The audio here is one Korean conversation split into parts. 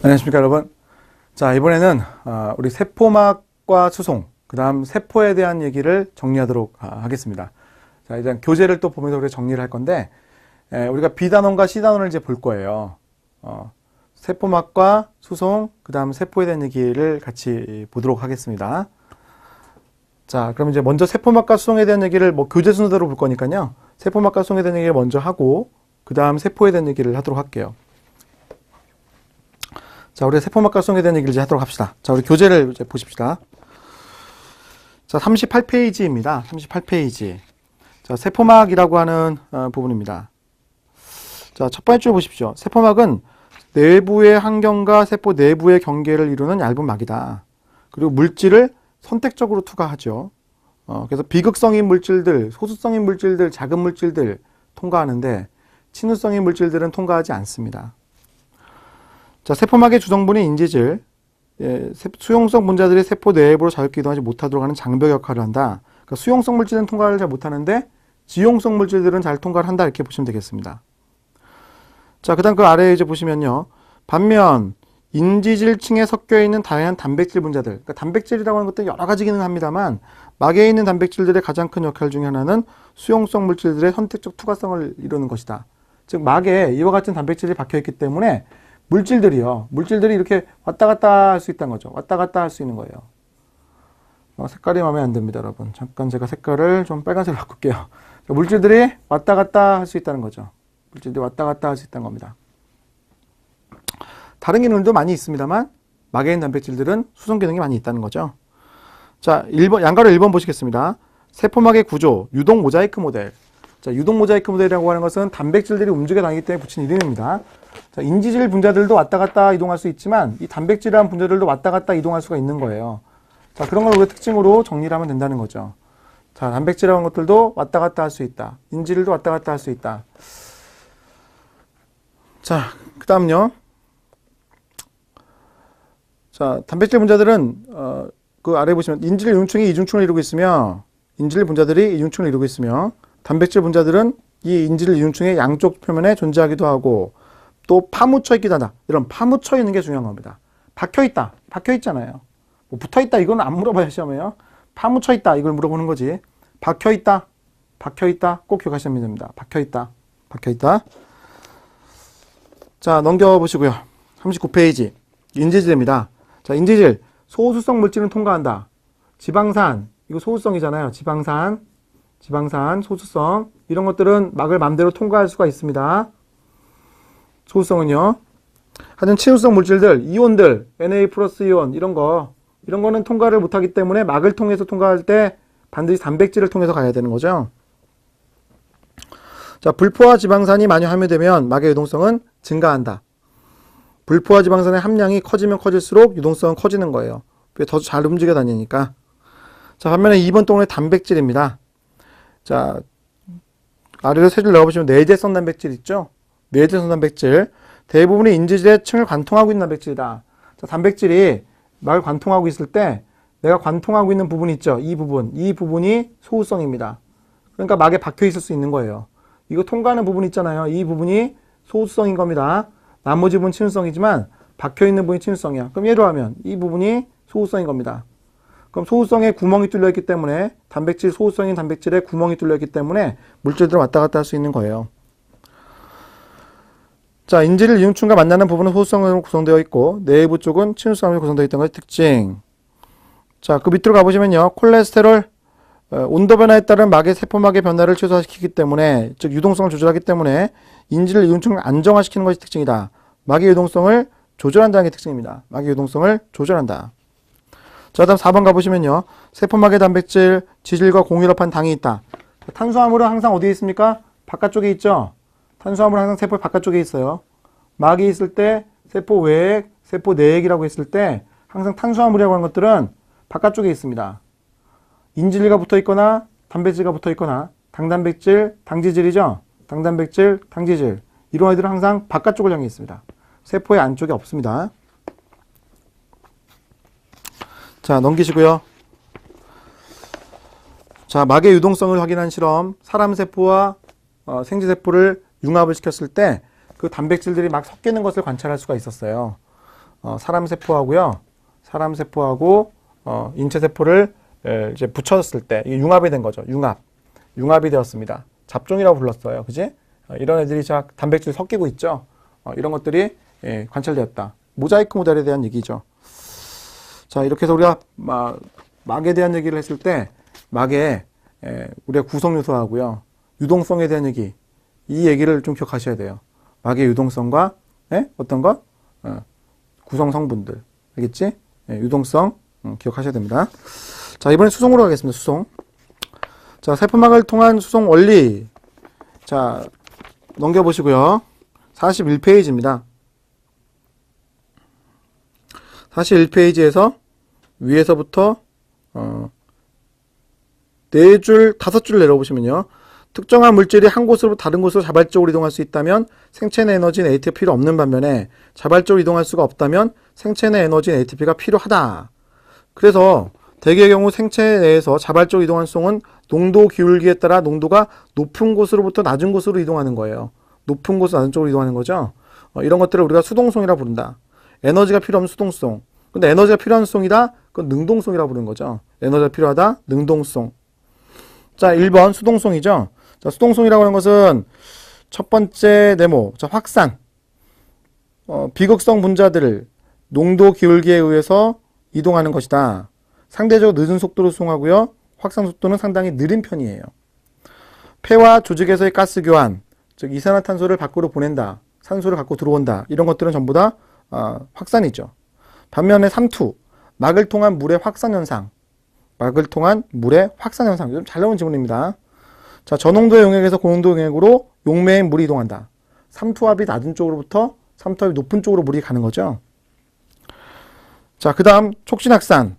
안녕하십니까 여러분. 자, 이번에는 우리 세포막과 수송, 그 다음 세포에 대한 얘기를 정리하도록 하겠습니다. 자, 일단 교재를 또 보면서 우리가 정리를 할 건데, 우리가 B단원과 C단원을 이제 볼 거예요. 세포막과 수송, 그 다음 세포에 대한 얘기를 같이 보도록 하겠습니다. 자, 그럼 이제 먼저 세포막과 수송에 대한 얘기를 뭐 교재 순서대로 볼 거니까요. 세포막과 수송에 대한 얘기를 먼저 하고, 그 다음 세포에 대한 얘기를 하도록 할게요. 자, 우리 세포막과 수송에 대한 얘기를 이제 하도록 합시다. 자, 우리 교재를 이제 보십시다. 자, 38페이지입니다. 38페이지. 자, 세포막이라고 하는 부분입니다. 자, 첫 번째 줄 보십시오. 세포막은 내부의 환경과 세포 내부의 경계를 이루는 얇은 막이다. 그리고 물질을 선택적으로 투과하죠. 그래서 비극성인 물질들, 소수성인 물질들, 작은 물질들 통과하는데 친수성인 물질들은 통과하지 않습니다. 자, 세포막의 주성분인 인지질, 수용성 분자들이 세포 내부로 자유롭게 이동하지 못하도록 하는 장벽 역할을 한다. 그러니까 수용성 물질은 통과를 잘 못하는데 지용성 물질들은 잘 통과를 한다, 이렇게 보시면 되겠습니다. 자, 그 다음 그 아래에 이제 보시면요. 반면 인지질층에 섞여 있는 다양한 단백질 분자들, 그러니까 단백질이라고 하는 것도 여러 가지 기능을 합니다만 막에 있는 단백질들의 가장 큰 역할 중에 하나는 수용성 물질들의 선택적 투과성을 이루는 것이다. 즉 막에 이와 같은 단백질이 박혀 있기 때문에 물질들이 이렇게 왔다 갔다 할 수 있다는 거죠. 왔다 갔다 할 수 있는 거예요. 색깔이 마음에 안 듭니다, 여러분. 잠깐 제가 색깔을 좀 빨간색으로 바꿀게요. 물질들이 왔다 갔다 할 수 있다는 거죠. 물질들이 왔다 갔다 할 수 있다는 겁니다. 다른 기능도 많이 있습니다만 막에 있는 단백질들은 수송 기능이 많이 있다는 거죠. 자, 1번, 양가로 1번 보시겠습니다. 세포막의 구조, 유동 모자이크 모델. 자, 유동 모자이크 모델이라고 하는 것은 단백질들이 움직여 다니기 때문에 붙인 이름입니다. 자, 인지질 분자들도 왔다 갔다 이동할 수 있지만 이 단백질이라는 분자들도 왔다 갔다 이동할 수가 있는 거예요. 자, 그런 걸 우리가 특징으로 정리를 하면 된다는 거죠. 자, 단백질이라는 것들도 왔다 갔다 할 수 있다. 인지질도 왔다 갔다 할 수 있다. 자, 그 다음요. 자, 단백질 분자들은 그 아래 보시면 인질 융충이 이중충을 이루고 있으며 인질 분자들이 이중충을 이루고 있으며 단백질 분자들은 이 인질 이중충의 양쪽 표면에 존재하기도 하고 또 파묻혀 있기도 한다. 이런 파묻혀 있는 게 중요한 겁니다. 박혀 있다. 박혀 있잖아요. 뭐 붙어 있다. 이건 안 물어봐요, 시험에요. 파묻혀 있다. 이걸 물어보는 거지. 박혀 있다. 박혀 있다. 꼭 기억하시면 됩니다. 박혀 있다. 박혀 있다. 자, 넘겨보시고요. 39페이지. 인지질입니다. 자, 인지질. 소수성 물질은 통과한다. 지방산. 이거 소수성이잖아요. 지방산, 소수성. 이런 것들은 막을 맘대로 통과할 수가 있습니다. 소수성은요. 하여튼 친수성 물질들, 이온들, Na 플러스 이온 이런 거는 통과를 못하기 때문에 막을 통해서 통과할 때 반드시 단백질을 통해서 가야 되는 거죠. 자, 불포화 지방산이 많이 함유되면 막의 유동성은 증가한다. 불포화 지방산의 함량이 커지면 커질수록 유동성은 커지는 거예요. 더 잘 움직여 다니니까. 자, 반면에 2번 동의 단백질입니다. 자, 아래로 세 줄 넣어보시면 내재성 단백질 있죠? 내재성 단백질. 대부분이 인지질의 층을 관통하고 있는 단백질이다. 자, 단백질이 막을 관통하고 있을 때 내가 관통하고 있는 부분이 있죠? 이 부분이 소수성입니다. 그러니까 막에 박혀 있을 수 있는 거예요. 이거 통과하는 부분 있잖아요. 이 부분이 소수성인 겁니다. 나머지 부분은 친수성이지만 박혀 있는 부분이 친수성이야. 그럼 예로 하면 이 부분이 소수성인 겁니다. 그럼 소수성에 구멍이 뚫려 있기 때문에 단백질, 소수성인 단백질에 구멍이 뚫려 있기 때문에 물질들은 왔다 갔다 할 수 있는 거예요. 자, 인지질 이중충과 만나는 부분은 소수성으로 구성되어 있고 내부 쪽은 친수성으로 구성되어 있던 것의 특징. 자, 그 밑으로 가보시면요. 콜레스테롤 온도 변화에 따른 막의 세포막의 변화를 최소화시키기 때문에, 즉 유동성을 조절하기 때문에 인지질 이중충을 안정화시키는 것이 특징이다. 막의 유동성을 조절한다는 게 특징입니다. 막의 유동성을 조절한다. 자, 다음 4번 가보시면요. 세포막의 단백질, 지질과 공유럽한 당이 있다. 탄수화물은 항상 어디에 있습니까? 바깥쪽에 있죠. 탄수화물은 항상 세포 바깥쪽에 있어요. 막이 있을 때 세포 외액, 세포 내액이라고 했을 때 항상 탄수화물이라고 하는 것들은 바깥쪽에 있습니다. 인질과 붙어 있거나 단백질과 붙어 있거나 당단백질, 당지질이죠. 당단백질, 당지질. 이런 아이들은 항상 바깥쪽을 향해 있습니다. 세포의 안쪽에 없습니다. 자, 넘기시고요. 자, 막의 유동성을 확인한 실험. 사람 세포와 생쥐세포를 융합을 시켰을 때 그 단백질들이 막 섞이는 것을 관찰할 수가 있었어요. 사람 세포하고요. 사람 세포하고 인체 세포를 이제 붙였을 때 이게 융합이 된 거죠. 융합이 되었습니다. 잡종이라고 불렀어요. 그지? 이런 애들이 단백질 섞이고 있죠. 이런 것들이 관찰되었다. 모자이크 모델에 대한 얘기죠. 자, 이렇게 해서 우리가 막에 대한 얘기를 했을 때 막에 우리가 구성 요소하고요. 유동성에 대한 얘기. 이 얘기를 좀 기억하셔야 돼요. 막의 유동성과 어떤 것? 구성 성분들. 알겠지? 유동성 기억하셔야 됩니다. 자, 이번에 수송으로 가겠습니다. 수송. 자, 세포막을 통한 수송 원리. 자, 넘겨보시고요. 41페이지입니다. 41페이지에서 위에서부터 4줄, 5줄 내려보시면요. 특정한 물질이 한 곳으로 다른 곳으로 자발적으로 이동할 수 있다면 생체 내 에너지는 ATP가 필요 없는 반면에 자발적으로 이동할 수가 없다면 생체 내 에너지는 ATP가 필요하다. 그래서 대개의 경우 생체 내에서 자발적으로 이동하는 수송은 농도 기울기에 따라 농도가 높은 곳으로부터 낮은 곳으로 이동하는 거예요. 높은 곳에서 낮은 쪽으로 이동하는 거죠. 이런 것들을 우리가 수동송이라 부른다. 에너지가 필요 없는 수동송. 근데 에너지가 필요한 수송이다? 그건 능동송이라 부르는 거죠. 에너지가 필요하다? 능동송. 자, 1번 수동송이죠. 자, 수동송이라고 하는 것은 첫 번째 네모. 자, 확산. 비극성 분자들을 농도 기울기에 의해서 이동하는 것이다. 상대적으로 늦은 속도로 수송하고요. 확산 속도는 상당히 느린 편이에요. 폐와 조직에서의 가스 교환, 즉 이산화탄소를 밖으로 보낸다. 산소를 갖고 들어온다. 이런 것들은 전부 다 확산이죠. 반면에 삼투, 막을 통한 물의 확산 현상. 막을 통한 물의 확산 현상. 좀 잘 나온 지문입니다. 자, 저농도의 용액에서 고농도 용액으로 용매의 물이 이동한다. 삼투압이 낮은 쪽으로부터 삼투압이 높은 쪽으로 물이 가는 거죠. 자, 그 다음 촉진확산.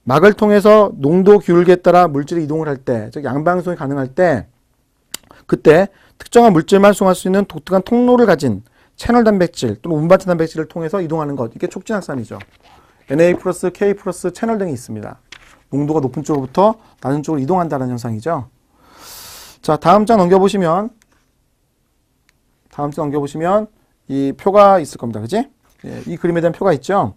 막을 통해서 농도 기울기에 따라 물질이 이동을 할 때, 즉 양방향성이 가능할 때, 그때 특정한 물질만 수송할 수 있는 독특한 통로를 가진 채널 단백질 또는 운반체 단백질을 통해서 이동하는 것. 이게 촉진확산이죠. Na+, K+ 채널 등이 있습니다. 농도가 높은 쪽으로부터 낮은 쪽으로 이동한다는 현상이죠. 자, 다음 장 넘겨보시면 이 표가 있을 겁니다. 그지? 이 그림에 대한 표가 있죠.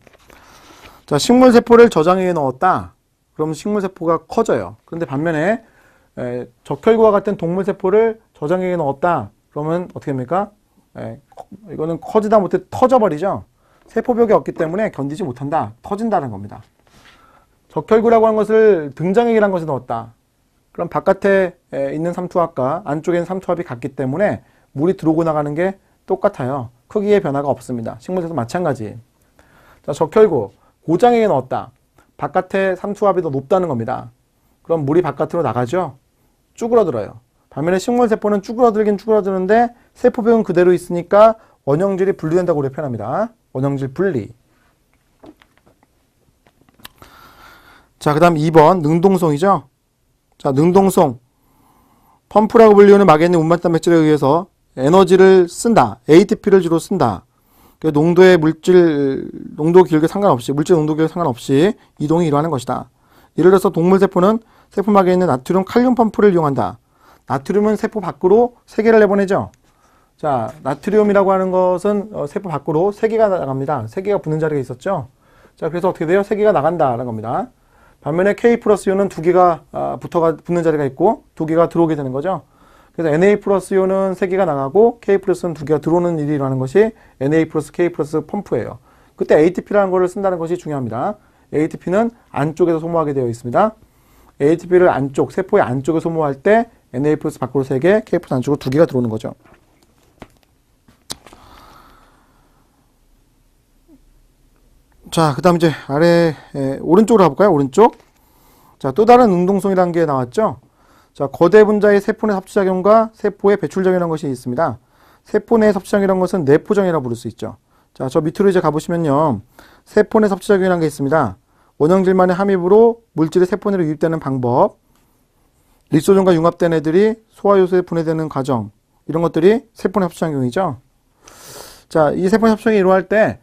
자, 식물세포를 저장해에 넣었다. 그러면 식물세포가 커져요. 그런데 반면에 적혈구와 같은 동물세포를 저장해에 넣었다. 그러면 어떻게 됩니까? 이거는 커지다 못해 터져버리죠. 세포벽이 없기 때문에 견디지 못한다. 터진다는 겁니다. 적혈구라고 하는 것을 등장액이라는 것에 넣었다. 그럼 바깥에 있는 삼투압과 안쪽에 있는 삼투압이 같기 때문에 물이 들어오고 나가는 게 똑같아요. 크기의 변화가 없습니다. 식물세포도 마찬가지. 자, 적혈구 고장액에 넣었다. 바깥에 삼투압이 더 높다는 겁니다. 그럼 물이 바깥으로 나가죠. 쭈그러들어요. 반면에 식물세포는 쭈그러들긴 쭈그러드는데 세포벽은 그대로 있으니까 원형질이 분리된다고 우리가 표현합니다. 원형질 분리. 자, 그 다음 2번 능동송이죠. 자, 능동송. 펌프라고 불리우는 막에 있는 운반 단백질에 의해서 에너지를 쓴다. ATP를 주로 쓴다. 농도의 농도 기울기 상관없이, 물질 농도 기울기 상관없이 이동이 일어나는 것이다. 예를 들어서 동물세포는 세포막에 있는 나트륨 칼륨 펌프를 이용한다. 나트륨은 세포 밖으로 세개를 내보내죠. 자, 나트륨이라고 하는 것은 세포 밖으로 3개가 나갑니다. 3개가 붙는 자리가 있었죠. 자, 그래서 어떻게 돼요? 3개가 나간다는 겁니다. 반면에 K+U는 2개가 붙는 자리가 있고 2개가 들어오게 되는 거죠. 그래서 Na+U는 3개가 나가고 K+는 2개가 들어오는 일이 일어나는 것이 Na+, K+ 펌프예요. 그때 ATP라는 것을 쓴다는 것이 중요합니다. ATP는 안쪽에서 소모하게 되어 있습니다. ATP를 세포의 안쪽에 소모할 때 Na+ 밖으로 3개, K+ 안쪽으로 2개가 들어오는 거죠. 자, 그 다음 이제 오른쪽으로 가볼까요? 오른쪽. 자, 또 다른 능동성이라는 게 나왔죠. 자, 거대 분자의 세포 내 섭취작용과 세포의 배출작용이라는 것이 있습니다. 세포 내 섭취작용이라는 것은 내포작용이라고 부를 수 있죠. 자, 저 밑으로 이제 가보시면요. 세포 내 섭취작용이라는 게 있습니다. 원형질만의 함입으로 물질이 세포 내로 유입되는 방법, 리소좀과 융합된 애들이 소화효소에 분해되는 과정, 이런 것들이 세포 내 섭취작용이죠. 자, 이 세포 내 섭취작용이 일어날 때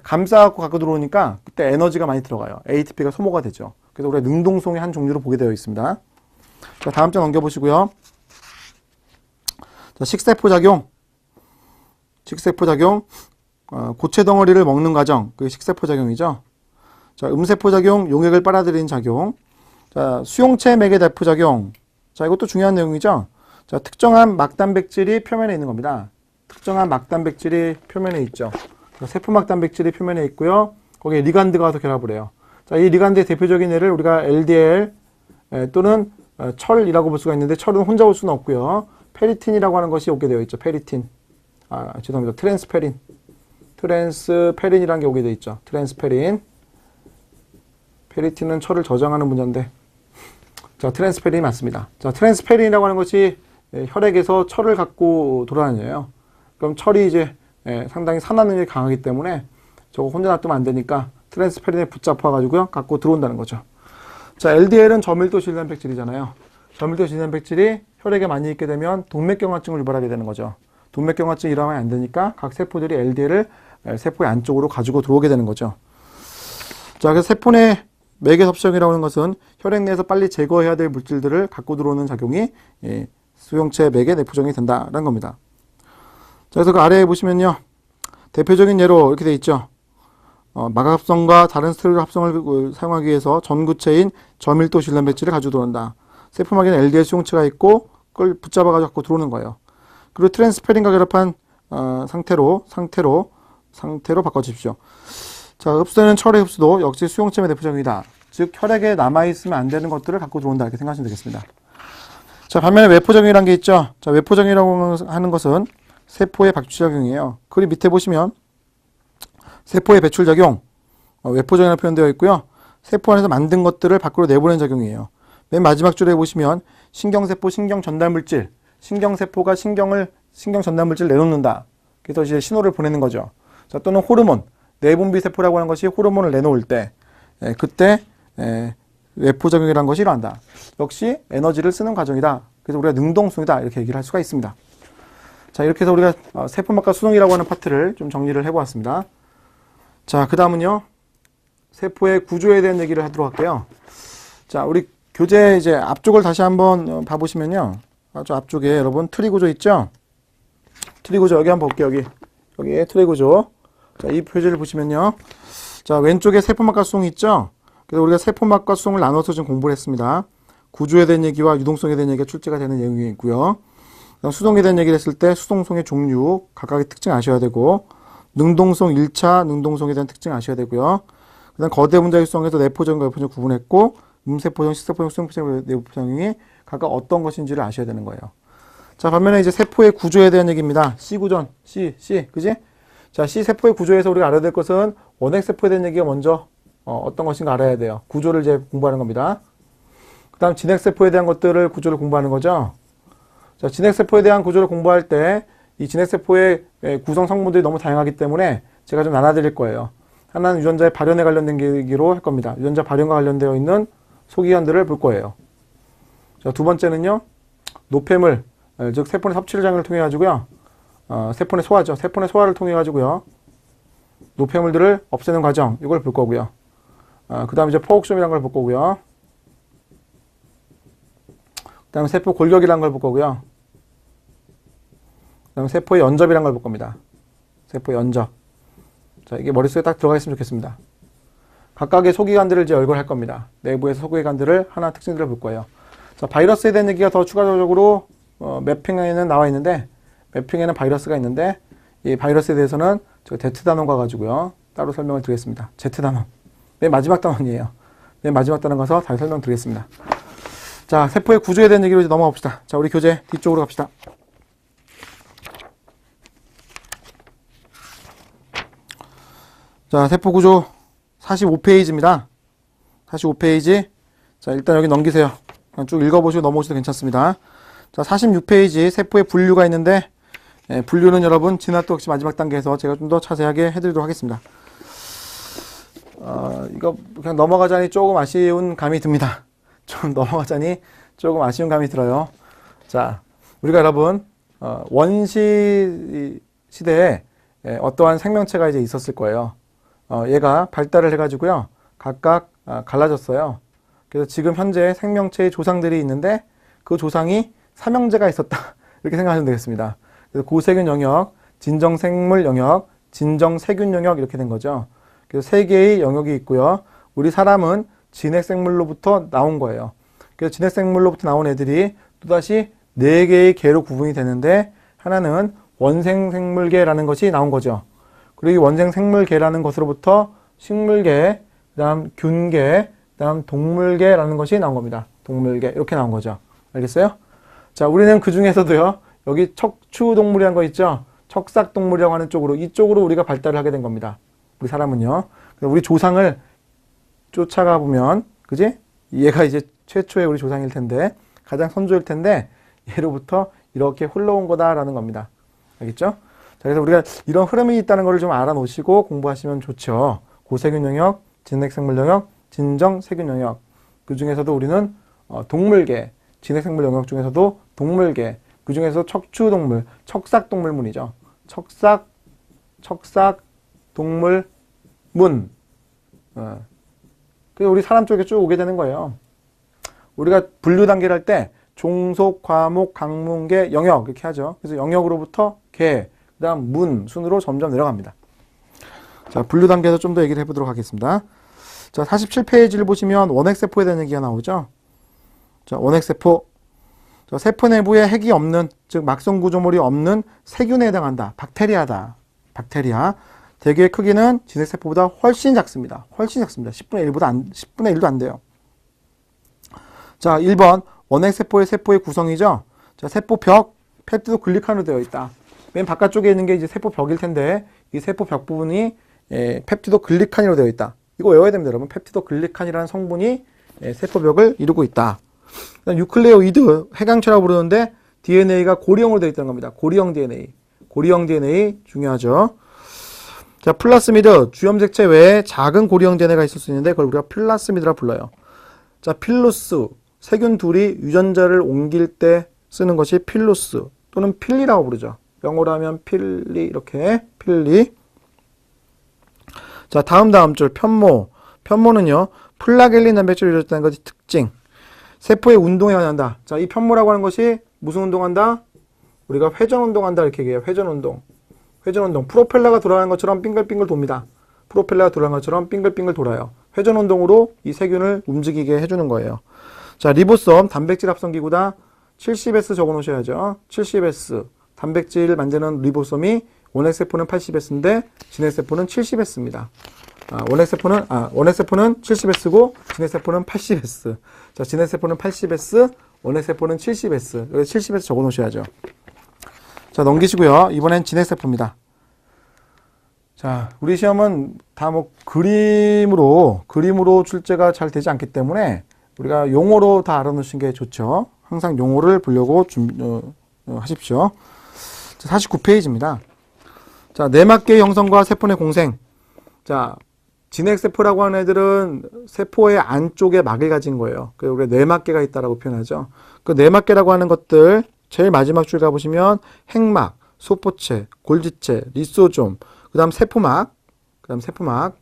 감싸갖고 갖고 들어오니까 그때 에너지가 많이 들어가요. ATP가 소모가 되죠. 그래서 우리가 능동성의 한 종류로 보게 되어 있습니다. 자, 다음 장 넘겨보시고요. 자, 식세포작용. 고체 덩어리를 먹는 과정, 그게 식세포 작용이죠. 자, 음세포 작용, 용액을 빨아들이는 작용. 자, 수용체 맥의 대포 작용. 자, 이것도 중요한 내용이죠. 자, 특정한 막단백질이 표면에 있는 겁니다. 특정한 막단백질이 표면에 있죠. 세포막 단백질이 표면에 있고요. 거기에 리간드가 와서 결합을 해요. 자, 이 리간드의 대표적인 예를 우리가 LDL 또는 철이라고 볼 수가 있는데 철은 혼자 올 수는 없고요. 페리틴이라고 하는 것이 오게 되어 있죠. 페리틴. 죄송합니다. 트랜스페린. 트랜스페린이라는 게 오게 되어 있죠. 트랜스페린. 페리틴은 철을 저장하는 분자인데, 자, 트랜스페린이 맞습니다. 자, 트랜스페린이라고 하는 것이 혈액에서 철을 갖고 돌아다녀요. 그럼 철이 이제 상당히 산화 능력이 강하기 때문에 저거 혼자 놔두면 안 되니까 트랜스페린에 붙잡아가지고요, 갖고 들어온다는 거죠. 자, LDL은 저밀도 질단백질이잖아요. 저밀도 질단백질이 혈액에 많이 있게 되면 동맥경화증을 유발하게 되는 거죠. 동맥경화증이 일어나면 안 되니까 각 세포들이 LDL을 세포의 안쪽으로 가지고 들어오게 되는 거죠. 자, 그래서 세포 내 맥의 섭성이라고 하는 것은 혈액 내에서 빨리 제거해야 될 물질들을 갖고 들어오는 작용이 수용체 맥의 내포정이 된다는 겁니다. 자, 그래서 그 아래에 보시면요, 대표적인 예로 이렇게 돼 있죠. 마갑성과 다른 스테로이드 합성을 사용하기 위해서 전구체인 저밀도 질단백질을 가지고 들어온다. 세포막에는 LDL 수용체가 있고 그걸 붙잡아가지고 갖고 들어오는 거예요. 그리고 트랜스페린과 결합한 상태로 바꿔주십시오. 자, 흡수되는 철의 흡수도 역시 수용체의 대표적이다. 즉 혈액에 남아있으면 안 되는 것들을 갖고 들어온다, 이렇게 생각하시면 되겠습니다. 자, 반면에 외포정이라는 게 있죠. 자, 외포정이라고 하는 것은 세포의 박쥐작용이에요. 그리고 밑에 보시면 세포의 배출작용, 외포정이라고 표현되어 있고요. 세포 안에서 만든 것들을 밖으로 내보내는 작용이에요. 맨 마지막 줄에 보시면 신경세포 신경전달물질, 신경세포가 신경전달물질을 내놓는다. 그래서 이제 신호를 보내는 거죠. 자, 또는 호르몬, 내분비세포라고 하는 것이 호르몬을 내놓을 때, 그때 외포작용이라는 것이 일어난다. 역시 에너지를 쓰는 과정이다. 그래서 우리가 능동성이다, 이렇게 얘기를 할 수가 있습니다. 자, 이렇게 해서 우리가 세포막과 수동이라고 하는 파트를 좀 정리를 해보았습니다. 자, 그 다음은요, 세포의 구조에 대한 얘기를 하도록 할게요. 자, 우리 교재 이제 앞쪽을 다시 한번 봐보시면요, 아주 앞쪽에 여러분 트리 구조 있죠? 트리 구조 여기 한번 볼게요. 여기에 트리 구조. 자, 이 표지를 보시면요, 자, 왼쪽에 세포막과 수동이 있죠? 그래서 우리가 세포막과 수동을 나눠서 좀 공부를 했습니다. 구조에 대한 얘기와 유동성에 대한 얘기가 출제가 되는 내용이 있고요. 수동에 대한 얘기를 했을 때 수동성의 종류, 각각의 특징 아셔야 되고, 능동성 1차 능동성에 대한 특징 아셔야 되고요. 그 다음 거대 분자율성에서 내포정과 외포정 구분했고, 음세포정, 식세포정, 수용포정, 내포정이 각각 어떤 것인지를 아셔야 되는 거예요. 자, 반면에 이제 세포의 구조에 대한 얘기입니다. C 구전, C, 그지? 자, C 세포의 구조에서 우리가 알아야 될 것은 원핵세포에 대한 얘기가 먼저 어떤 것인가 알아야 돼요. 구조를 이제 공부하는 겁니다. 그 다음 진핵세포에 대한 것들을 구조를 공부하는 거죠. 자, 진핵세포에 대한 구조를 공부할 때 이 진핵세포의 구성 성분들이 너무 다양하기 때문에 제가 좀 나눠드릴 거예요. 하나는 유전자의 발현에 관련된 얘기로 할 겁니다. 유전자 발현과 관련되어 있는 소기관들을 볼 거예요. 자, 두 번째는요, 노폐물, 즉 세포 내 섭취를 장을 통해 가지고요, 세포 내 소화죠. 세포 내 소화를 통해 가지고요, 노폐물들을 없애는 과정, 이걸 볼 거고요. 그 다음에 이제 포옥점이라는 걸 볼 거고요. 그 다음에 세포 골격이라는 걸 볼 거고요. 그 다음에 세포의 연접이라는 걸 볼 겁니다. 세포의 연접. 자, 이게 머릿속에 딱 들어가 있으면 좋겠습니다. 각각의 소기관들을 이제 열거할 겁니다. 내부에서 소기관들을 하나 특징들을 볼 거예요. 자, 바이러스에 대한 얘기가 더 추가적으로 매핑에는 나와 있는데, 매핑에는 바이러스가 있는데, 이 바이러스에 대해서는 저 Z단원 가가지고요, 따로 설명을 드리겠습니다. Z단원. 맨 마지막 단원이에요. 맨 마지막 단원 가서 다시 설명드리겠습니다. 자, 세포의 구조에 대한 얘기로 이제 넘어가 봅시다. 자, 우리 교재 뒤쪽으로 갑시다. 자, 세포 구조 45페이지입니다. 45페이지. 자, 일단 여기 넘기세요. 그냥 쭉 읽어보시고 넘어오셔도 괜찮습니다. 자, 46페이지 세포의 분류가 있는데, 분류는 여러분 진화도 역시 마지막 단계에서 제가 좀 더 자세하게 해드리도록 하겠습니다. 이거 그냥 넘어가자니 조금 아쉬운 감이 듭니다. 좀 넘어가자니 조금 아쉬운 감이 들어요. 자, 우리가 여러분 원시 시대에 어떠한 생명체가 이제 있었을 거예요. 얘가 발달을 해가지고요, 각각 갈라졌어요. 그래서 지금 현재 생명체의 조상들이 있는데 그 조상이 삼형제가 있었다, 이렇게 생각하시면 되겠습니다. 그래서 고세균 영역, 진정생물 영역, 진정 세균 영역 이렇게 된 거죠. 그래서 세 개의 영역이 있고요. 우리 사람은 진핵생물로부터 나온 거예요. 그래서 진핵생물로부터 나온 애들이 또다시 네 개의 개로 구분이 되는데 하나는 원생생물계라는 것이 나온 거죠. 그리고 이 원생생물계라는 것으로부터 식물계, 그 다음 균계, 그 다음 동물계라는 것이 나온 겁니다. 동물계 이렇게 나온 거죠. 알겠어요? 자, 우리는 그 중에서도요. 여기 척추동물이라는 거 있죠. 척삭동물이라고 하는 쪽으로 이쪽으로 우리가 발달을 하게 된 겁니다. 우리 사람은요. 우리 조상을 쫓아가 보면 그지? 얘가 이제 최초의 우리 조상일 텐데 가장 선조일 텐데 얘로부터 이렇게 흘러온 거다라는 겁니다. 알겠죠? 자, 그래서 우리가 이런 흐름이 있다는 걸 좀 알아놓으시고 공부하시면 좋죠. 고세균 영역, 진핵생물 영역, 진정 세균 영역. 그 중에서도 우리는 동물계, 진핵생물 영역 중에서도 동물계, 그 중에서 척추동물, 척삭동물문이죠. 척삭동물문. 그래서 우리 사람 쪽에 쭉 오게 되는 거예요. 우리가 분류 단계를 할 때 종속, 과목, 강문계, 영역 이렇게 하죠. 그래서 영역으로부터 계, 그 다음 문 순으로 점점 내려갑니다. 자, 분류 단계에서 좀 더 얘기를 해보도록 하겠습니다. 자, 47페이지를 보시면 원핵세포에 대한 얘기가 나오죠. 자, 원핵세포. 자, 세포 내부에 핵이 없는, 즉 막성 구조물이 없는 세균에 해당한다. 박테리아다. 박테리아. 대개의 크기는 진핵세포보다 훨씬 작습니다. 훨씬 작습니다. 10분의 1도 안 돼요. 자, 1번 원핵세포의 세포의 구성이죠. 자, 세포벽, 펩티도글리칸으로 되어 있다. 맨 바깥쪽에 있는 게 이제 세포벽일 텐데 이 세포벽 부분이 펩티도글리칸으로 되어 있다. 이거 외워야 됩니다, 여러분. 펩티도글리칸이라는 성분이 세포벽을 이루고 있다. 유클레오이드, 핵양체라고 부르는데 DNA가 고리형으로 되어 있다는 겁니다. 고리형 DNA. 고리형 DNA 중요하죠. 자, 플라스미드, 주염색체 외에 작은 고리형 DNA가 있을 수 있는데 그걸 우리가 플라스미드라 불러요. 자, 필루스, 세균 둘이 유전자를 옮길 때 쓰는 것이 필루스 또는 필리라고 부르죠. 영어로 하면 필리, 이렇게 필리. 자, 다음 줄 편모. 편모는요, 플라겔린 단백질을 유전했다는 것이 특징. 세포의 운동에 관여한다. 자, 이 편모라고 하는 것이 무슨 운동한다? 우리가 회전 운동한다 이렇게 얘기해요. 회전 운동. 회전 운동. 프로펠러가 돌아가는 것처럼 빙글빙글 돕니다. 프로펠러가 돌아가는 것처럼 빙글빙글 돌아요. 회전 운동으로 이 세균을 움직이게 해주는 거예요. 자, 리보솜, 단백질 합성기구다. 70S 적어 놓으셔야죠. 70S. 단백질 만드는 리보솜이 원핵세포는 80S인데 진핵세포는 70S입니다. 원핵세포는 70S고 진핵세포는 80S. 자, 진핵세포는 80S, 원핵세포는 70S. 여기 70S 적어 놓으셔야죠. 자, 넘기시고요. 이번엔 진핵세포입니다. 자, 우리 시험은 다 뭐 그림으로 출제가 잘 되지 않기 때문에 우리가 용어로 다 알아놓으신 게 좋죠. 항상 용어를 보려고 하십시오. 자, 49페이지입니다. 자, 내막계 형성과 세포 내 공생. 자, 진핵세포라고 하는 애들은 세포의 안쪽에 막을 가진 거예요. 그래서 우리가 내막계가 있다라고 표현하죠. 그 내막계라고 하는 것들 제일 마지막 줄 가보시면 핵막, 소포체, 골지체, 리소좀, 그 다음 세포막,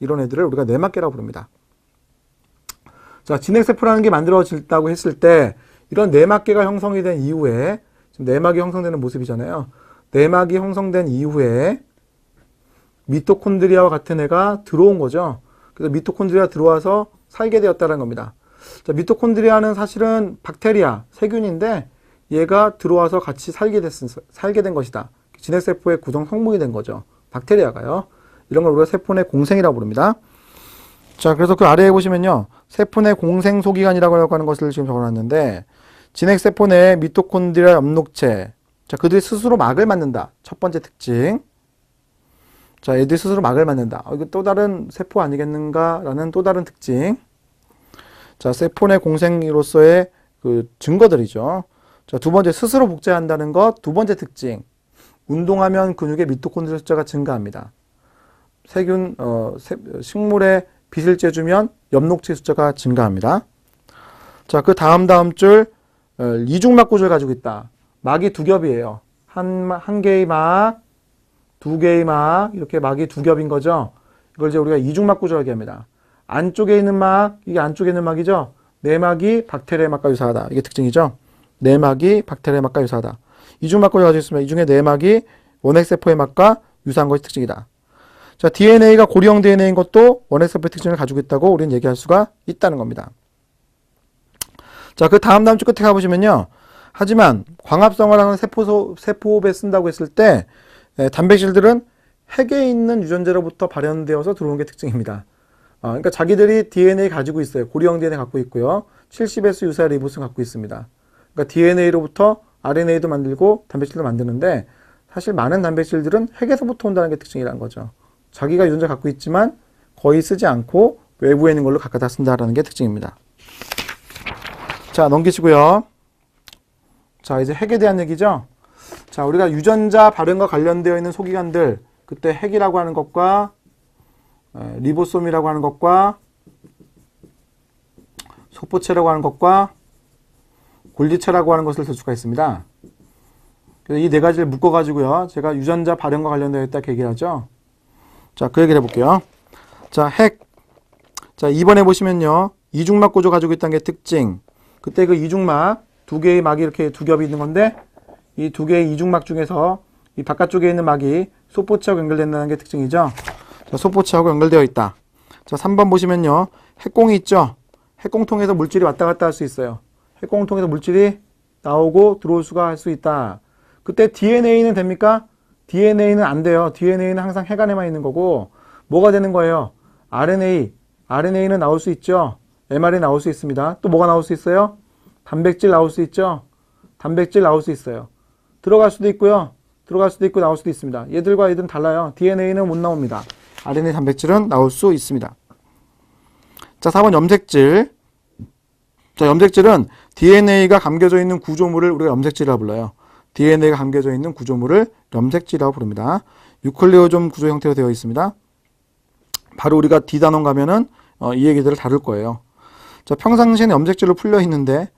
이런 애들을 우리가 내막계라고 부릅니다. 자, 진핵세포라는 게 만들어진다고 했을 때 이런 내막계가 형성이 된 이후에 지금 내막이 형성되는 모습이잖아요. 내막이 형성된 이후에 미토콘드리아와 같은 애가 들어온 거죠. 그래서 미토콘드리아 들어와서 살게 되었다는 겁니다. 자, 미토콘드리아는 사실은 박테리아, 세균인데 얘가 들어와서 같이 살게 된 것이다. 진핵세포의 구성 성분이 된 거죠. 박테리아가요. 이런 걸 우리가 세포 내 공생이라고 부릅니다. 자, 그래서 그 아래에 보시면요. 세포 내 공생 소기관이라고 하는 것을 지금 적어놨는데 진핵세포 내 미토콘드리아 엽록체. 자, 그들이 스스로 막을 만든다. 첫 번째 특징. 자, 애들이 스스로 막을 만든다. 이거 또 다른 세포 아니겠는가라는 또 다른 특징. 자, 세포 내 공생으로서의 그 증거들이죠. 자, 두 번째, 스스로 복제한다는 것. 두 번째 특징. 운동하면 근육의 미토콘드리아 숫자가 증가합니다. 식물에 빛을 쬐주면 엽록체 숫자가 증가합니다. 자, 그 다음 줄 이중막 구조를 가지고 있다. 막이 두 겹이에요. 한 개의 막, 두 개의 막, 이렇게 막이 두 겹인 거죠. 이걸 이제 우리가 이중막 구조라고 얘기합니다. 안쪽에 있는 막, 이게 안쪽에 있는 막이죠. 내막이 박테리아 막과 유사하다. 이게 특징이죠. 내막이 박테리아 막과 유사하다. 이중막 구조를 가지고 있으면 이 중에 내막이 원핵세포의 막과 유사한 것이 특징이다. 자, DNA가 고리형 DNA인 것도 원XFP 특징을 가지고 있다고 우리는 얘기할 수가 있다는 겁니다. 자, 그 다음 주 끝에 가보시면요. 하지만 광합성을 하는 세포호흡에 쓴다고 했을 때 단백질들은 핵에 있는 유전자로부터 발현되어서 들어오는 게 특징입니다. 그러니까 자기들이 DNA 가지고 있어요. 고리형 DNA 갖고 있고요. 70S 유사의 리보솜 갖고 있습니다. 그러니까 DNA로부터 RNA도 만들고 단백질도 만드는데 사실 많은 단백질들은 핵에서부터 온다는 게 특징이라는 거죠. 자기가 유전자 갖고 있지만 거의 쓰지 않고 외부에 있는 걸로 갖다 쓴다는 게 특징입니다. 자, 넘기시고요. 자, 이제 핵에 대한 얘기죠. 자, 우리가 유전자 발현과 관련되어 있는 소기관들, 그때 핵이라고 하는 것과 리보솜이라고 하는 것과 소포체라고 하는 것과 골지체라고 하는 것을 쓸 수가 있습니다. 그래서 이 네 가지를 묶어가지고요. 제가 유전자 발현과 관련되어 있다 이렇게 얘기를 하죠. 자, 그 얘기를 해볼게요. 자, 핵. 자, 2번에 보시면요. 이중막 구조 가지고 있다는 게 특징. 그때 그 이중막, 두 개의 막이 이렇게 두 겹이 있는 건데, 이 두 개의 이중막 중에서 이 바깥쪽에 있는 막이 소포체하고 연결된다는 게 특징이죠. 자, 소포체하고 연결되어 있다. 자, 3번 보시면요. 핵공이 있죠. 핵공 통해서 물질이 왔다 갔다 할 수 있어요. 핵공 통해서 물질이 나오고 들어올 수가 할 수 있다. 그때 DNA는 됩니까? DNA는 안 돼요. DNA는 항상 핵 안에만 있는 거고, 뭐가 되는 거예요? RNA는 나올 수 있죠. mRNA 나올 수 있습니다. 또 뭐가 나올 수 있어요? 단백질 나올 수 있죠. 단백질 나올 수 있어요. 들어갈 수도 있고요. 들어갈 수도 있고 나올 수도 있습니다. 얘들과 얘들은 달라요. DNA는 못 나옵니다. RNA 단백질은 나올 수 있습니다. 자, 4번 염색질. 자, 염색질은 DNA가 감겨져 있는 구조물을 우리가 염색질이라고 불러요. DNA가 감겨져 있는 구조물을 염색질이라고 부릅니다. 유클레오좀 구조 형태로 되어 있습니다. 바로 우리가 D단원 가면은 이 얘기들을 다룰 거예요. 자, 평상시에는 염색질로 풀려 있는데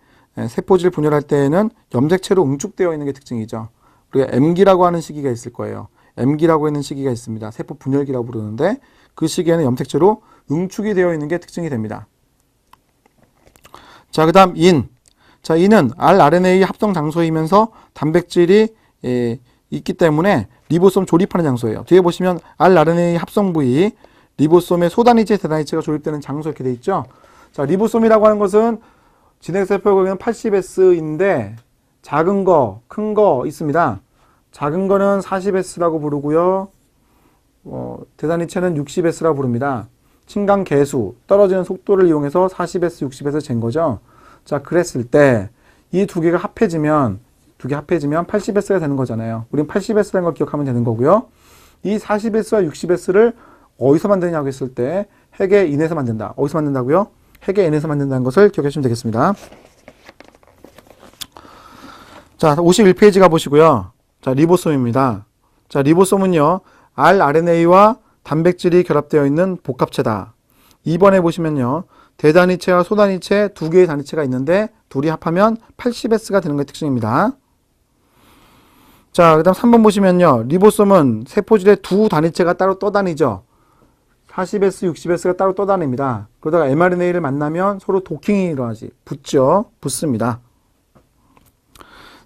세포질 분열할 때에는 염색체로 응축되어 있는 게 특징이죠. 우리가 M기라고 하는 시기가 있을 거예요. M기라고 하는 시기가 있습니다. 세포 분열기라고 부르는데 그 시기에는 염색체로 응축이 되어 있는 게 특징이 됩니다. 자, 그 다음 인. 자, 인은 rRNA 합성 장소이면서 단백질이 있기 때문에 리보솜 조립하는 장소예요. 뒤에 보시면 rRNA 합성 부위, 리보솜의 소단위체, 대단위체가 조립되는 장소 이렇게 돼 있죠. 자, 리보솜이라고 하는 것은 진핵세포에는 80S인데 작은 거, 큰 거 있습니다. 작은 거는 40S라고 부르고요. 대단위체는 60S라고 부릅니다. 침강 계수, 떨어지는 속도를 이용해서 40S, 60S 잰 거죠. 자, 그랬을 때 이 두 개가 합해지면 80S가 되는 거잖아요. 우린 80S라는 걸 기억하면 되는 거고요. 이 40S와 60S를 어디서 만드냐고 했을 때 핵의 인에서 만든다. 어디서 만든다고요? 핵의 N에서 만든다는 것을 기억하시면 되겠습니다. 자, 51페이지 가보시고요. 자, 리보솜입니다. 자, 리보솜은요, rRNA와 단백질이 결합되어 있는 복합체다. 2번에 보시면요, 대단위체와 소단위체 두 개의 단위체가 있는데 둘이 합하면 80S가 되는 게 특징입니다. 자, 그 다음 3번 보시면요, 리보솜은 세포질의 두 단위체가 따로 떠다니죠. 40S, 60S가 따로 떠다닙니다. 그러다가 mRNA를 만나면 서로 도킹이 일어나지. 붙습니다.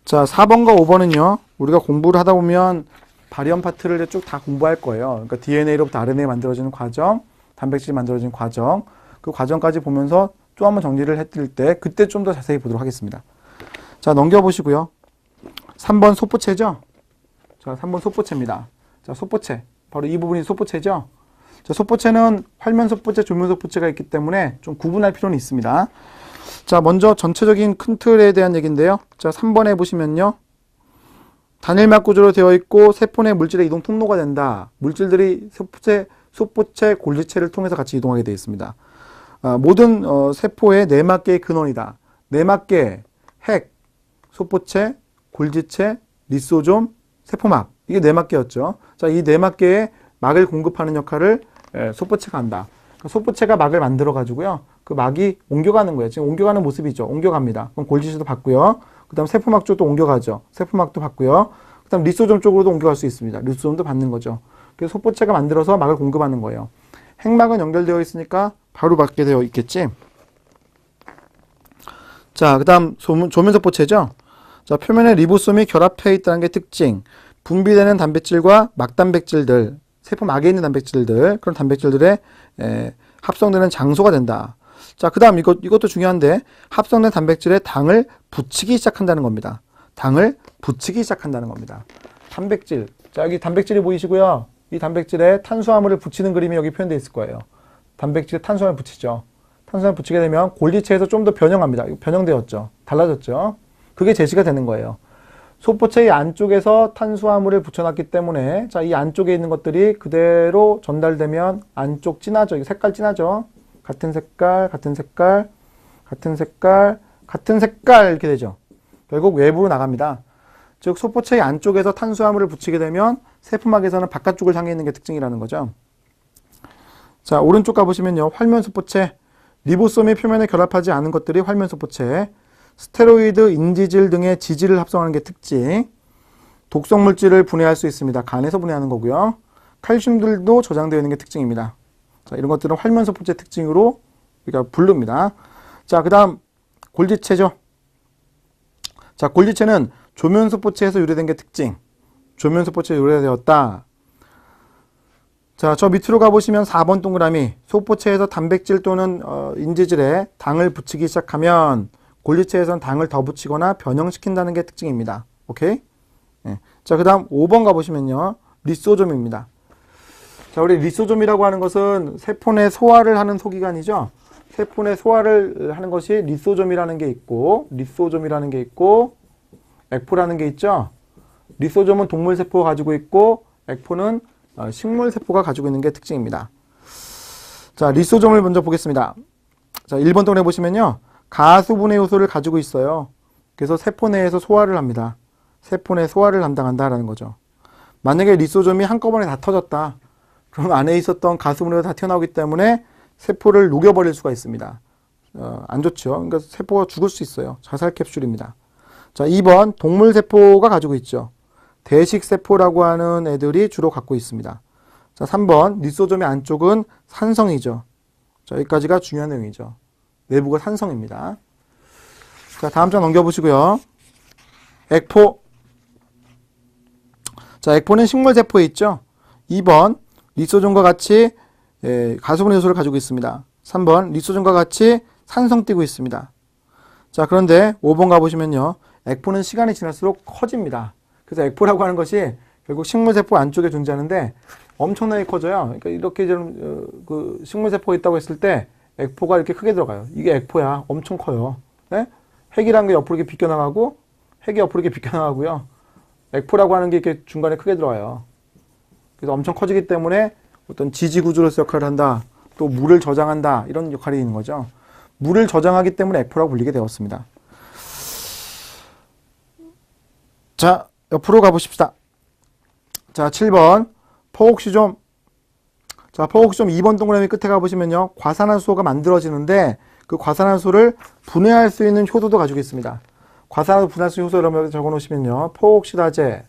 자, 4번과 5번은요, 우리가 공부를 하다 보면 발현 파트를 쭉 다 공부할 거예요. 그러니까 DNA로부터 RNA 만들어지는 과정, 단백질이 만들어지는 과정, 그 과정까지 보면서 또 한번 정리를 해드릴 때 그때 좀 더 자세히 보도록 하겠습니다. 자, 넘겨보시고요. 3번 소포체죠? 자, 3번 소포체입니다. 자, 소포체. 바로 이 부분이 소포체죠? 자, 소포체는 활면 소포체, 조면 소포체가 있기 때문에 좀 구분할 필요는 있습니다. 자, 먼저 전체적인 큰 틀에 대한 얘기인데요. 자, 3번에 보시면요. 단일막 구조로 되어 있고 세포 내 물질의 이동 통로가 된다. 물질들이 소포체, 골지체를 통해서 같이 이동하게 되어 있습니다. 모든 세포의 내막계의 근원이다. 내막계, 핵, 소포체, 골지체, 리소좀, 세포막. 이게 내막계였죠. 자, 이 내막계에 막을 공급하는 역할을 소포체가 한다. 소포체가 막을 만들어 가지고요. 그 막이 옮겨가는 거예요. 지금 옮겨가는 모습이죠. 옮겨갑니다. 그럼 골지체도 받고요. 그 다음 세포막 쪽도 옮겨가죠. 세포막도 받고요. 그 다음 리소좀 쪽으로도 옮겨갈 수 있습니다. 리소좀도 받는 거죠. 그래서 소포체가 만들어서 막을 공급하는 거예요. 핵막은 연결되어 있으니까 바로 받게 되어 있겠지. 자, 그 다음 조면소포체죠. 자, 표면에 리보솜이 결합해 있다는 게 특징. 분비되는 단백질과 막단백질들, 세포막에 있는 단백질들, 그런 단백질들의 합성되는 장소가 된다. 자, 그 다음 이것도 중요한데, 합성된 단백질에 당을 붙이기 시작한다는 겁니다. 당을 붙이기 시작한다는 겁니다. 단백질. 자, 여기 단백질이 보이시고요. 이 단백질에 탄수화물을 붙이는 그림이 여기 표현되어 있을 거예요. 단백질에 탄수화물 붙이죠. 탄수화물 붙이게 되면 골지체에서 좀 더 변형합니다. 변형되었죠. 달라졌죠. 그게 제시가 되는 거예요. 소포체의 안쪽에서 탄수화물을 붙여놨기 때문에, 자, 이 안쪽에 있는 것들이 그대로 전달되면 안쪽 진하죠. 색깔 진하죠. 같은 색깔, 같은 색깔, 같은 색깔, 같은 색깔 이렇게 되죠. 결국 외부로 나갑니다. 즉 소포체의 안쪽에서 탄수화물을 붙이게 되면 세포막에서는 바깥쪽을 향해 있는 게 특징이라는 거죠. 자, 오른쪽 가보시면요. 활면소포체, 리보솜이 표면에 결합하지 않은 것들이 활면소포체, 스테로이드, 인지질 등의 지질을 합성하는 게 특징, 독성물질을 분해할 수 있습니다. 간에서 분해하는 거고요. 칼슘들도 저장되어 있는 게 특징입니다. 자, 이런 것들은 활면소포체 특징으로 우리가 부릅니다. 자, 그 다음 골지체죠. 자, 골지체는 조면소포체에서 유래된 게 특징. 조면소포체에 유래되었다. 자, 저 밑으로 가보시면 4번 동그라미. 소포체에서 단백질 또는 인지질에 당을 붙이기 시작하면 골지체에서는 당을 더 붙이거나 변형시킨다는 게 특징입니다. 오케이? 네. 자, 그 다음 5번 가보시면요. 리소좀입니다. 자, 우리 리소좀이라고 하는 것은 세포 내 소화를 하는 소기관이죠. 세포 내 소화를 하는 것이 리소좀이라는 게 있고, 리소좀이라는 게 있고, 액포라는 게 있죠. 리소좀은 동물세포가 가지고 있고, 액포는 식물세포가 가지고 있는 게 특징입니다. 자, 리소좀을 먼저 보겠습니다. 자, 1번 동그라미 보시면요. 가수분해 요소를 가지고 있어요. 그래서 세포 내에서 소화를 합니다. 세포 내 소화를 담당한다라는 거죠. 만약에 리소좀이 한꺼번에 다 터졌다. 그럼 안에 있었던 가수분해가 다 튀어나오기 때문에 세포를 녹여버릴 수가 있습니다. 안 좋죠. 그러니까 세포가 죽을 수 있어요. 자살 캡슐입니다. 자, 2번 동물세포가 가지고 있죠. 대식세포라고 하는 애들이 주로 갖고 있습니다. 자, 3번 리소좀의 안쪽은 산성이죠. 자, 여기까지가 중요한 내용이죠. 내부가 산성입니다. 자, 다음 장 넘겨보시고요. 액포. 자, 액포는 식물세포에 있죠. 2번 리소좀과 같이 가수분해 요소를 가지고 있습니다. 3번 리소좀과 같이 산성 띠고 있습니다. 자, 그런데 5번 가보시면요. 액포는 시간이 지날수록 커집니다. 그래서 액포라고 하는 것이 결국 식물세포 안쪽에 존재하는데 엄청나게 커져요. 그러니까 이렇게 좀 그 식물세포가 있다고 했을 때 액포가 이렇게 크게 들어가요. 이게 액포야. 엄청 커요. 네? 핵이라는 게 옆으로 이렇게 비껴나가고 핵이 옆으로 이렇게 비껴나가고요. 액포라고 하는 게 이렇게 중간에 크게 들어와요. 그래서 엄청 커지기 때문에 어떤 지지구조로서 역할을 한다. 또 물을 저장한다. 이런 역할이 있는 거죠. 물을 저장하기 때문에 액포라고 불리게 되었습니다. 자, 옆으로 가보십시다. 자, 7번 포옥시좀. 자, 포옥시좀 2번 동그라미 끝에 가보시면요. 과산화수소가 만들어지는데 그 과산화수소를 분해할 수 있는 효소도 가지고 있습니다. 과산화수 분해할 수 있는 효소 여러분 적어놓으시면요. 포옥시다제,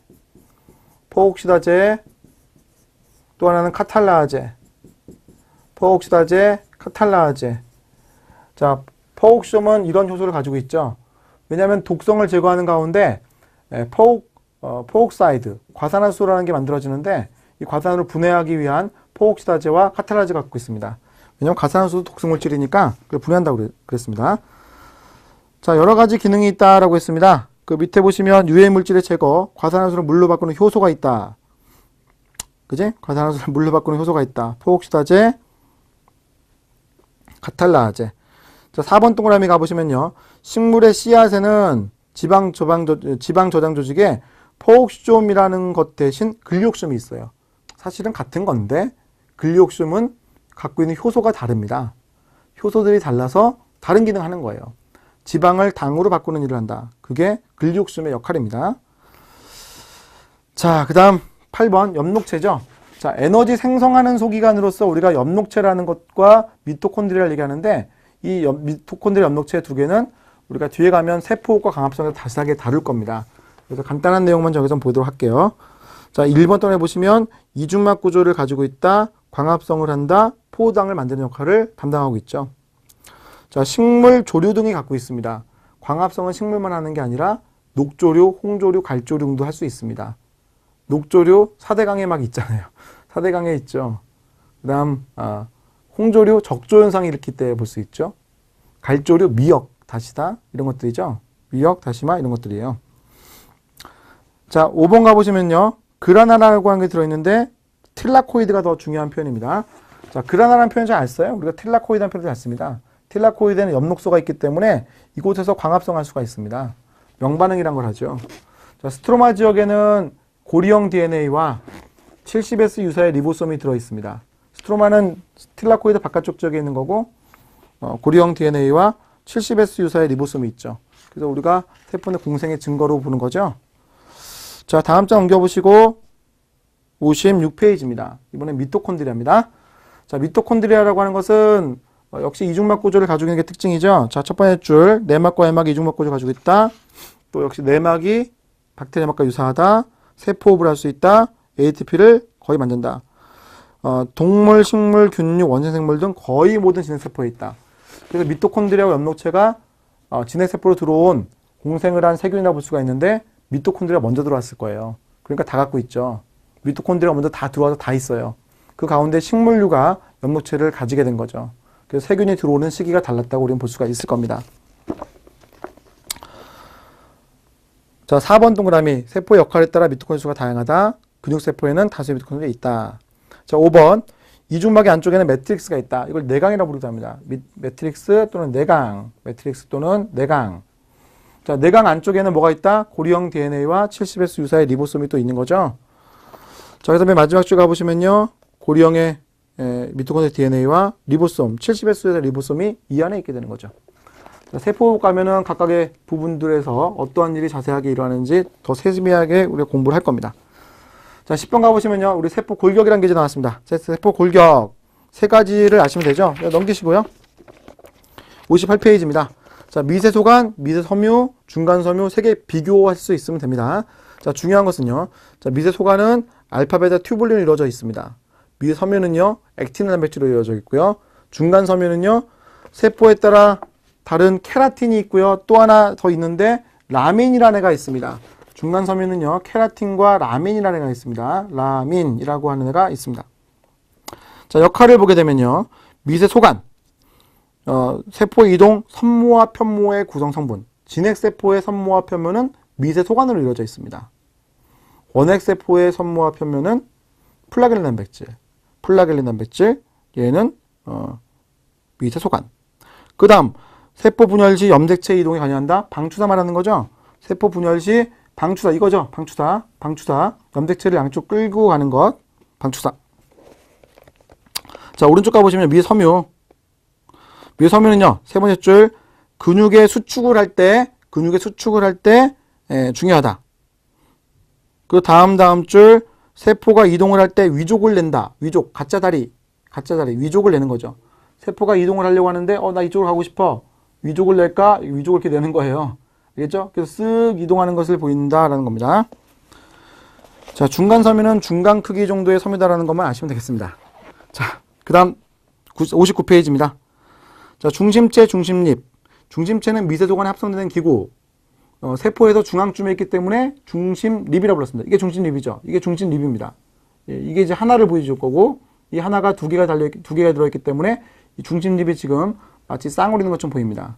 포옥시다제, 또 하나는 카탈라아제, 포옥시다제, 카탈라아제. 자, 포옥시좀은 이런 효소를 가지고 있죠. 왜냐하면 독성을 제거하는 가운데 포옥사이드, 과산화수소라는 게 만들어지는데 이 과산화를 분해하기 위한 포옥시다제와 카탈라제가 갖고 있습니다. 왜냐하면 과산화수소도 독성물질이니까 그걸 분해한다고 그랬습니다. 자, 여러 가지 기능이 있다라고 했습니다. 그 밑에 보시면 유해물질의 제거, 과산화수소를 물로 바꾸는 효소가 있다. 그지? 과산화수소를 물로 바꾸는 효소가 있다. 포옥시다제, 카탈라제. 자, 4번 동그라미 가보시면요. 식물의 씨앗에는 지방 저장 조직에 포옥시좀이라는 것 대신 글리옥눑이 있어요. 사실은 같은 건데 글리옥눑은 갖고 있는 효소가 다릅니다. 효소들이 달라서 다른 기능을 하는 거예요. 지방을 당으로 바꾸는 일을 한다. 그게 글리옥눑의 역할입니다. 자, 그 다음 8번 엽록체죠. 자, 에너지 생성하는 소기관으로서 우리가 엽록체라는 것과 미토콘드리아를 얘기하는데 이 미토콘드리아 엽록체 두 개는 우리가 뒤에 가면 세포호흡과 강합성에서 다시하게 다룰 겁니다. 그래서 간단한 내용만 여기서 보도록 할게요. 자, 1번 동에 보시면 이중막 구조를 가지고 있다, 광합성을 한다, 포도당을 만드는 역할을 담당하고 있죠. 자, 식물 조류 등이 갖고 있습니다. 광합성은 식물만 하는 게 아니라 녹조류, 홍조류, 갈조류 등도 할 수 있습니다. 녹조류 4대강에 막 있잖아요. 4대강에 있죠. 그 다음, 홍조류, 적조 현상이 일으킬 때 볼 수 있죠. 갈조류, 미역, 다시다, 이런 것들이죠. 미역, 다시마, 이런 것들이에요. 자, 5번 가보시면요. 그라나라고 하는 게 들어있는데, 틸라코이드가 더 중요한 표현입니다. 자, 그라나라는 표현 잘 안 써요. 우리가 틸라코이드라는 표현을 잘 씁니다. 틸라코이드에는 엽록소가 있기 때문에 이곳에서 광합성할 수가 있습니다. 명반응이란 걸 하죠. 자, 스트로마 지역에는 고리형 DNA와 70S 유사의 리보솜이 들어있습니다. 스트로마는 틸라코이드 바깥쪽 지역에 있는 거고, 고리형 DNA와 70S 유사의 리보솜이 있죠. 그래서 우리가 세포 내 공생의 증거로 보는 거죠. 자, 다음 장 넘겨보시고 56페이지입니다. 이번엔 미토콘드리아입니다. 자, 미토콘드리아라고 하는 것은 역시 이중막 구조를 가지고 있는 게 특징이죠. 자, 첫 번째 줄 내막과 외막이 이중막 구조를 가지고 있다. 또 역시 내막이 박테리아 내막과 유사하다. 세포호흡을 할 수 있다. ATP를 거의 만든다. 동물, 식물, 균류, 원생생물 등 거의 모든 진핵세포에 있다. 그래서 미토콘드리아와 엽록체가 진핵세포로 들어온 공생을 한 세균이라고 볼 수가 있는데 미토콘드리아가 먼저 들어왔을 거예요. 그러니까 다 갖고 있죠. 미토콘드리아가 먼저 다 들어와서 다 있어요. 그 가운데 식물류가 엽록체를 가지게 된 거죠. 그래서 세균이 들어오는 시기가 달랐다고 우리는 볼 수가 있을 겁니다. 자, 4번 동그라미. 세포의 역할에 따라 미토콘드리아 수가 다양하다. 근육세포에는 다수의 미토콘드리아가 있다. 자, 5번. 이중막의 안쪽에는 매트릭스가 있다. 이걸 내강이라고 부르기도 합니다. 매트릭스 또는 내강. 매트릭스 또는 내강. 자, 내강 안쪽에는 뭐가 있다? 고리형 DNA와 70S 유사의 리보솜이 또 있는 거죠. 자, 그다음에 마지막 줄 가보시면요. 고리형의 미토콘드리아 DNA와 리보솜, 70S 유사의 리보솜이 이 안에 있게 되는 거죠. 자, 세포 가면은 각각의 부분들에서 어떠한 일이 자세하게 일어나는지 더 세밀하게 우리가 공부를 할 겁니다. 자, 10번 가보시면요. 우리 세포 골격이라는 게 이제 나왔습니다. 세포 골격 세 가지를 아시면 되죠. 넘기시고요. 58페이지입니다. 자, 미세소관, 미세섬유, 중간섬유 세 개 비교할 수 있으면 됩니다. 자, 중요한 것은요. 자, 미세소관은 알파, 베타, 튜뷸린으로 이루어져 있습니다. 미세섬유는요. 액틴 단백질로 이루어져 있고요. 중간섬유는요. 세포에 따라 다른 케라틴이 있고요. 또 하나 더 있는데 라민이라는 애가 있습니다. 중간섬유는요. 케라틴과 라민이라는 애가 있습니다. 라민이라고 하는 애가 있습니다. 자, 역할을 보게 되면요. 미세소관, 세포의 이동, 선모와 편모의 구성 성분. 진핵세포의 선모와 편모는 미세소관으로 이루어져 있습니다. 원핵세포의 선모와 편모는 플라겔린 단백질. 플라겔린 단백질, 얘는 미세소관. 그 다음 세포 분열 시 염색체 이동에 관여한다. 방추사 말하는 거죠. 세포 분열 시 방추사 이거죠. 방추사 염색체를 양쪽 끌고 가는 것. 방추사. 자, 오른쪽 가보시면 미세섬유. 미세섬유는요. 세 번째 줄 근육의 수축을 할 때 중요하다. 그 다음 줄 세포가 이동을 할 때 위족을 낸다. 위족, 가짜다리, 위족을 내는 거죠. 세포가 이동을 하려고 하는데 나 이쪽으로 가고 싶어. 위족을 낼까? 위족을 이렇게 내는 거예요. 알겠죠? 그래서 쓱 이동하는 것을 보인다라는 겁니다. 자, 중간섬유는 중간 크기 정도의 섬유다라는 것만 아시면 되겠습니다. 자, 그 다음 59페이지입니다. 자, 중심체, 중심립. 중심체는 미세소관에 합성되는 기구. 세포에서 중앙쯤에 있기 때문에 중심립이라고 불렀습니다. 이게 중심립이죠. 이게 중심립입니다. 예, 이게 이제 하나를 보여줄 거고, 이 하나가 두 개가 들어있기 때문에 이 중심립이 지금 마치 쌍으로 것처럼 보입니다.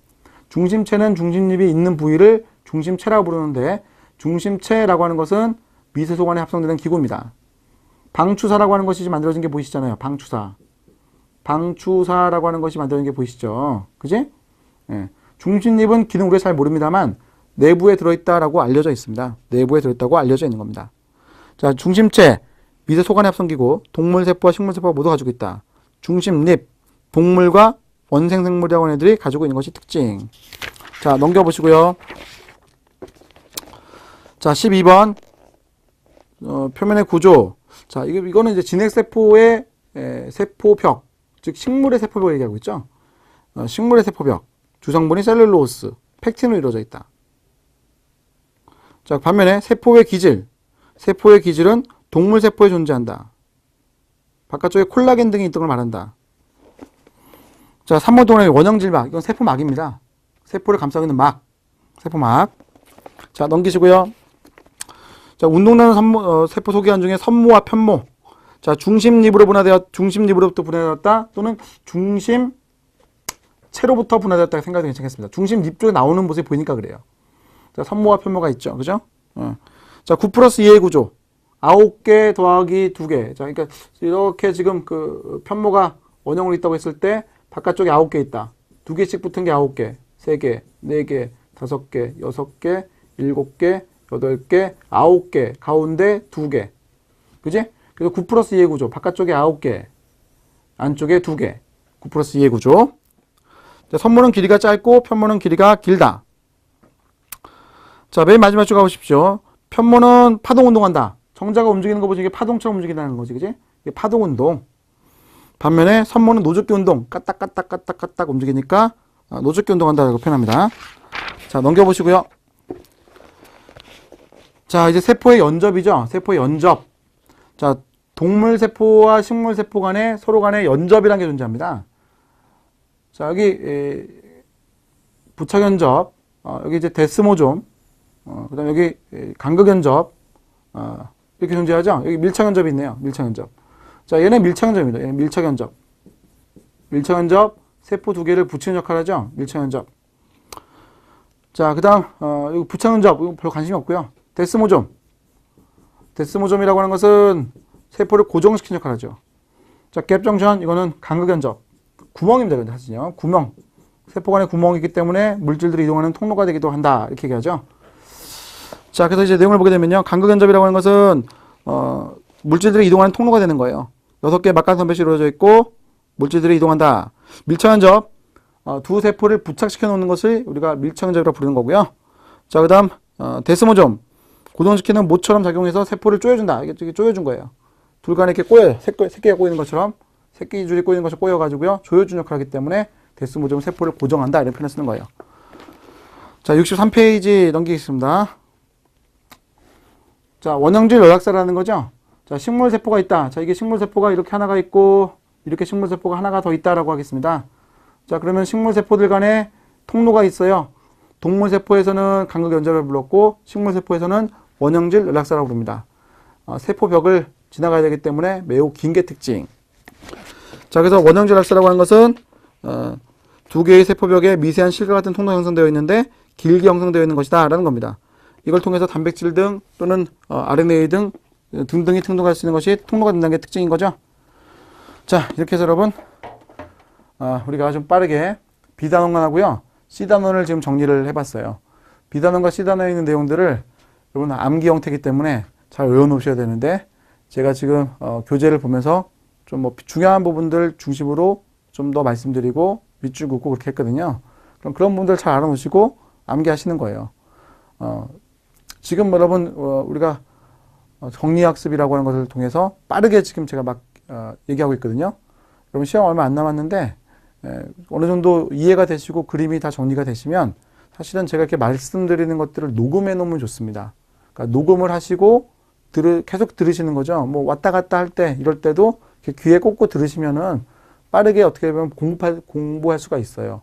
중심체는 중심립이 있는 부위를 중심체라고 부르는데, 중심체라고 하는 것은 미세소관에 합성되는 기구입니다. 방추사라고 하는 것이 만들어진 게 보이시잖아요. 방추사라고 하는 것이 만들어진 게 보이시죠. 그지? 예. 중심립은 기능 우리가 잘 모릅니다만 내부에 들어있다라고 알려져 있습니다. 내부에 들어있다고 알려져 있는 겁니다. 자, 중심체, 미세소관의 합성기구, 동물세포와 식물세포가 모두 가지고 있다. 중심립, 동물과 원생생물이라고 하는 애들이 가지고 있는 것이 특징. 자, 넘겨보시고요. 자, 12번 표면의 구조. 자, 이거는 이제 진핵세포의 세포벽, 즉 식물의 세포벽을 얘기하고 있죠. 식물의 세포벽, 주성분이 셀룰로스, 팩틴으로 이루어져 있다. 자, 반면에 세포의 기질. 세포의 기질은 동물세포에 존재한다. 바깥쪽에 콜라겐 등이 있던 걸 말한다. 자, 3번 동그라미 원형질막. 이건 세포막입니다. 세포를 감싸고 있는 막. 세포막. 자, 넘기시고요. 자, 운동나는 세포 소기관 중에 선모와 편모. 자, 중심립으로부터 분해되었다 또는 중심체로부터 분해되었다 생각이 괜찮겠습니다. 중심립 쪽에 나오는 모습이 보이니까 그래요. 자, 선모와 편모가 있죠. 그죠? 자, 9 플러스 2의 구조. 9개 더하기 2개. 자, 그러니까 이렇게 지금 그 편모가 원형으로 있다고 했을 때 바깥쪽에 9개 있다. 2개씩 붙은 게 9개, 3개, 4개, 5개, 6개, 7개, 8개, 9개, 가운데 2개. 그지? 그래서 9 플러스 2의 구조. 바깥쪽에 9개, 안쪽에 2개. 9 플러스 2의 구조. 자, 선모는 길이가 짧고 편모는 길이가 길다. 자, 맨 마지막 줄 가보십시오. 편모는 파동 운동한다. 정자가 움직이는 거 보지 이게 파동처럼 움직인다는 거지, 그지? 이게 파동 운동. 반면에 선모는 노젓기 운동, 까딱까딱까딱까딱 움직이니까 노젓기 운동한다고 표현합니다. 자, 넘겨보시고요. 자, 이제 세포의 연접이죠. 세포의 연접. 자, 동물세포와 식물세포 간에 서로 간에 연접이라는 게 존재합니다. 자, 여기 부착연접, 여기 이제 데스모좀, 그 다음에 여기 간극연접, 이렇게 존재하죠. 여기 밀착연접이 있네요. 밀착연접. 자, 얘는 밀착연접입니다. 얘는 밀착연접. 밀착연접, 세포 두 개를 붙이는 역할을 하죠. 밀착연접. 자, 그 다음, 여기 부착연접, 이거 별로 관심이 없고요. 데스모좀. 데스모좀이라고 하는 것은 세포를 고정시키는 역할을 하죠. 자, 갭정션, 이거는 간극연접. 구멍입니다. 사실은요. 구멍. 세포 간에 구멍이 있기 때문에 물질들이 이동하는 통로가 되기도 한다. 이렇게 얘기하죠. 자, 그래서 이제 내용을 보게 되면요. 간극연접이라고 하는 것은, 물질들이 이동하는 통로가 되는 거예요. 6개의 막간선배씩 이루어져 있고, 물질들이 이동한다. 밀착연접, 두 세포를 부착시켜 놓는 것을 우리가 밀착연접이라고 부르는 거고요. 자, 그 다음, 데스모좀. 고정시키는 모처럼 작용해서 세포를 조여준다. 이게 조여준 거예요. 둘 간에 이렇게 꼬여요. 새끼가 꼬이는 것처럼, 새끼줄이 꼬이는 것처럼 꼬여가지고요. 조여준 역할을 하기 때문에 데스모좀 세포를 고정한다. 이런 표현을 쓰는 거예요. 자, 63페이지 넘기겠습니다. 자, 원형질 연락사라는 거죠. 자, 식물세포가 있다. 자, 이게 식물세포가 이렇게 하나가 있고, 이렇게 식물세포가 하나가 더 있다라고 하겠습니다. 자, 그러면 식물세포들 간에 통로가 있어요. 동물세포에서는 간극연접을 불렀고, 식물세포에서는 원형질 연락사라고 부릅니다. 세포벽을 지나가야 되기 때문에 매우 긴 게 특징. 자, 그래서 원형질 연락사라고 하는 것은, 두 개의 세포벽에 미세한 실과 같은 통로가 형성되어 있는데, 길게 형성되어 있는 것이다. 라는 겁니다. 이걸 통해서 단백질 등 또는 RNA 등 등등이 등록할 수 있는 것이 통로가 된다는 게 특징인 거죠. 자, 이렇게 해서 여러분 우리가 좀 빠르게 B단원만 하고요. C단원을 지금 정리를 해봤어요. B단원과 C단원에 있는 내용들을 여러분 암기 형태이기 때문에 잘 외워놓으셔야 되는데 제가 지금 교재를 보면서 좀 뭐 중요한 부분들 중심으로 좀 더 말씀드리고 밑줄 긋고 그렇게 했거든요. 그럼 그런 부분들 잘 알아놓으시고 암기하시는 거예요. 지금 여러분 우리가 정리학습이라고 하는 것을 통해서 빠르게 지금 제가 막 얘기하고 있거든요. 여러분 시험 얼마 안 남았는데 어느 정도 이해가 되시고 그림이 다 정리가 되시면 사실은 제가 이렇게 말씀드리는 것들을 녹음해 놓으면 좋습니다. 그러니까 녹음을 하시고 계속 들으시는 거죠. 뭐 왔다 갔다 할 때 이럴 때도 귀에 꽂고 들으시면은 빠르게 어떻게 보면 공부할 수가 있어요.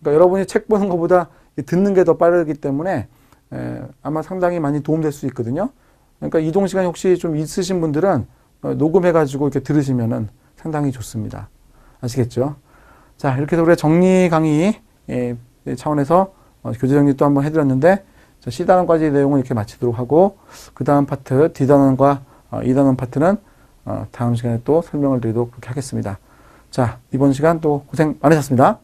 그러니까 여러분이 책 보는 것보다 듣는 게 더 빠르기 때문에 아마 상당히 많이 도움될 수 있거든요. 그러니까 이동 시간이 혹시 좀 있으신 분들은 녹음해가지고 이렇게 들으시면은 상당히 좋습니다. 아시겠죠? 자, 이렇게 해서 우리가 정리 강의 차원에서 교재 정리 또 한번 해드렸는데, C단원까지 내용을 이렇게 마치도록 하고, 그 다음 파트, D단원과 2단원 파트는 다음 시간에 또 설명을 드리도록 그렇게 하겠습니다. 자, 이번 시간 또 고생 많으셨습니다.